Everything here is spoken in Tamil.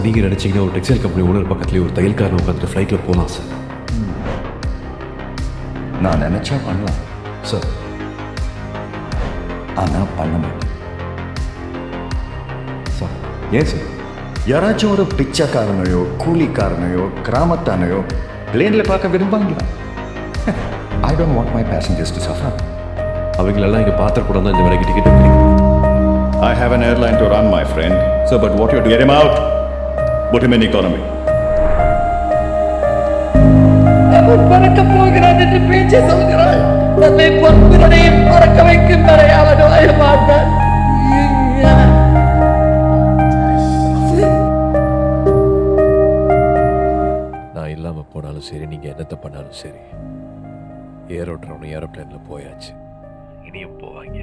நீங்கள் நினச்சிங்கன்னா ஒரு டெக்ஸ்டைல் கம்பெனி ஓனர் பக்கத்துலேயே ஒரு தையல்காரன் உட்காந்துட்டு ஃப்ளைட்டில் போகலாம் சார். நான் நினச்சா பண்ணலாம் சார். ஆனால் பண்ண மாட்டேன் சார் ஏன் சார்? யாராச்சும் ஒரு பிச்சைக்காரனையோ கூலிக்காரனையோ கிராமத்தானையோ பிளேனில் பார்க்க விரும்பாங்களா? I don't want my passengers to suffer. அவங்களெல்லாம் இங்கே பார்த்துக்கூட தான் இந்த வேலைக்கு டிக்கெட் எடுக்கிறீங்க. I have an airline to run, my friend. So, but what you're doing? Get him out. Put him in economy. அவன் பறக்க போகிறான் என்று பேச்சு சொல்கிறாய். தன்னை பொறுப்பினையும் பறக்க வைக்கும் வரை அவன் வாழ மாட்டான். நான் இல்லாமல் போனாலும் சரி, நீங்கள் என்னத்தை பண்ணாலும் சரி, ஏரோட்ரவனும் ஏரோப்ளேனில் போயாச்சு, இனியும் போவாங்க.